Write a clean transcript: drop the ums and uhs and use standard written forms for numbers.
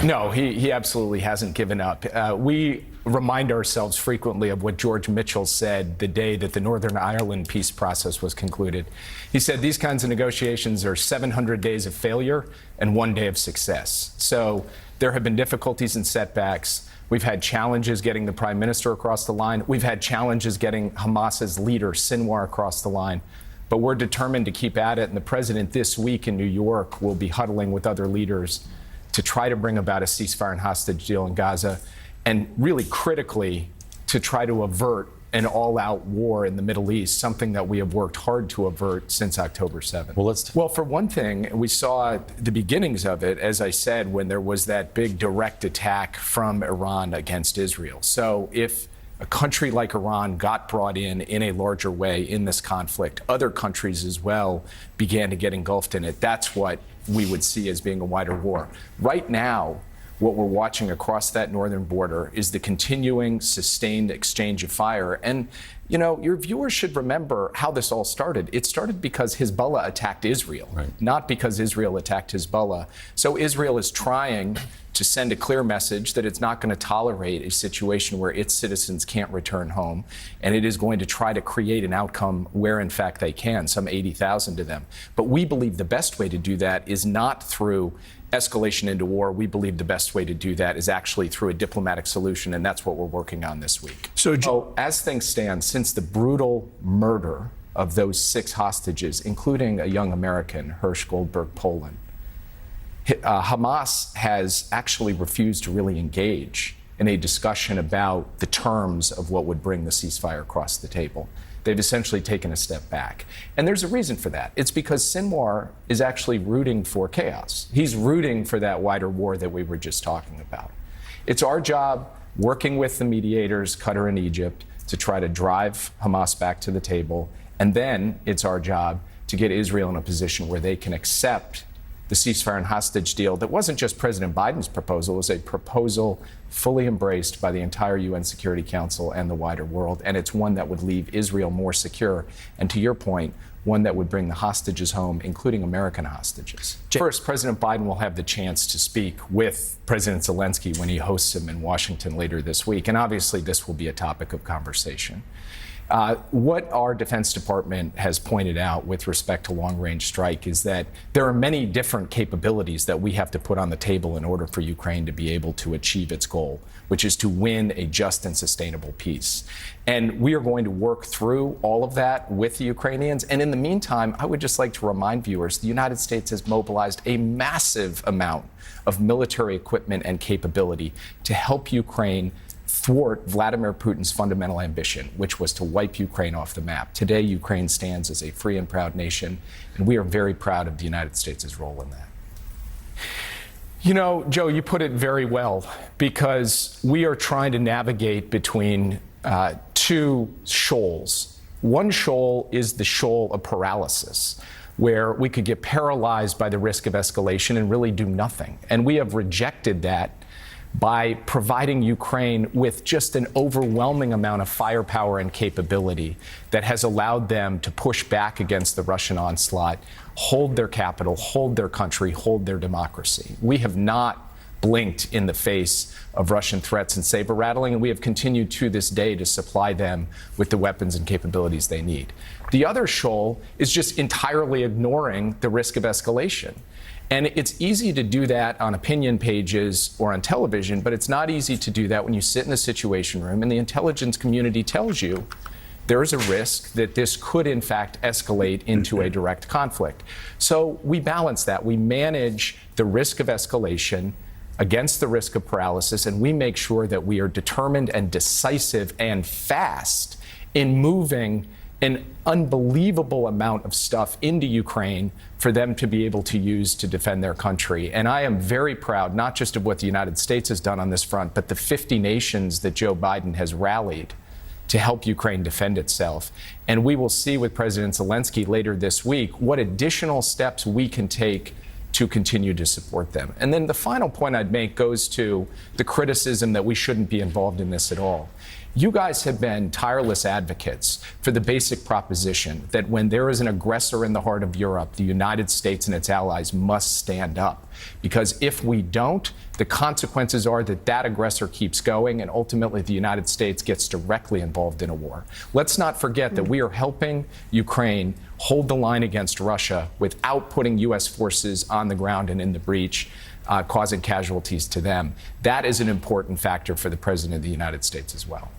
No, he absolutely hasn't given up. We remind ourselves frequently of what George Mitchell said the day that the Northern Ireland peace process was concluded. He said these kinds of negotiations are 700 days of failure and 1 day of success. So there have been difficulties and setbacks. We've had challenges getting the prime minister across the line. We've had challenges getting Hamas's leader, Sinwar, across the line. But we're determined to keep at it. And the president this week in New York will be huddling with other leaders to try to bring about a ceasefire and hostage deal in Gaza, and really critically to try to avert an all-out war in the Middle East, something that we have worked hard to avert since October 7th. Well, for one thing, we saw the beginnings of it, as I said, when there was that big direct attack from Iran against Israel. So if a country like Iran got brought in a larger way in this conflict, other countries as well began to get engulfed in it. That's what we would see as being a wider war. Right now, what we're watching across that northern border is the continuing, sustained exchange of fire. And, you know, your viewers should remember how this all started. It started because Hezbollah attacked Israel, not because Israel attacked Hezbollah. So Israel is trying to send a clear message that it's not going to tolerate a situation where its citizens can't return home, and it is going to try to create an outcome where, in fact, they can, some 80,000 of them. But we believe the best way to do that is not through escalation into war. We believe the best way to do that is actually through a diplomatic solution, and that's what we're working on this week. So as things stand, since the brutal murder of those 6 hostages, including a young American, Hirsch Goldberg, Poland, Hamas has actually refused to really engage in a discussion about the terms of what would bring the ceasefire across the table. They've essentially taken a step back. And there's a reason for that. It's because Sinwar is actually rooting for chaos. He's rooting for that wider war that we were just talking about. It's our job, working with the mediators, Qatar and Egypt, to try to drive Hamas back to the table. And then it's our job to get Israel in a position where they can accept the ceasefire and hostage deal that wasn't just President Biden's proposal, it was a proposal fully embraced by the entire UN Security Council and the wider world. And it's one that would leave Israel more secure. And to your point, one that would bring the hostages home, including American hostages. First, President Biden will have the chance to speak with President Zelensky when he hosts him in Washington later this week. And obviously, this will be a topic of conversation. What our Defense Department has pointed out with respect to long-range strike is that there are many different capabilities that we have to put on the table in order for Ukraine to be able to achieve its goal, which is to win a just and sustainable peace. And we are going to work through all of that with the Ukrainians. And in the meantime, I would just like to remind viewers, the United States has mobilized a massive amount of military equipment and capability to help Ukraine thwart Vladimir Putin's fundamental ambition, which was to wipe Ukraine off the map. Today, Ukraine stands as a free and proud nation, and we are very proud of the United States' role in that. You know, Joe, you put it very well, because we are trying to navigate between 2 shoals. One shoal is the shoal of paralysis, where we could get paralyzed by the risk of escalation and really do nothing. And we have rejected that by providing Ukraine with just an overwhelming amount of firepower and capability that has allowed them to push back against the Russian onslaught, hold their capital, hold their country, hold their democracy. We have not blinked in the face of Russian threats and saber rattling, and we have continued to this day to supply them with the weapons and capabilities they need. The other shoal is just entirely ignoring the risk of escalation. And it's easy to do that on opinion pages or on television, but it's not easy to do that when you sit in a situation room and the intelligence community tells you there is a risk that this could, in fact, escalate into a direct conflict. So we balance that. We manage the risk of escalation against the risk of paralysis, and we make sure that we are determined and decisive and fast in moving an unbelievable amount of stuff into Ukraine for them to be able to use to defend their country. And I am very proud, not just of what the United States has done on this front, but the 50 nations that Joe Biden has rallied to help Ukraine defend itself. And we will see with President Zelensky later this week what additional steps we can take to continue to support them. And then the final point I'd make goes to the criticism that we shouldn't be involved in this at all. You guys have been tireless advocates for the basic proposition that when there is an aggressor in the heart of Europe, the United States and its allies must stand up. Because if we don't, the consequences are that that aggressor keeps going, and ultimately the United States gets directly involved in a war. Let's not forget that we are helping Ukraine hold the line against Russia without putting U.S. forces on the ground and in the breach, causing casualties to them. That is an important factor for the President of the United States as well.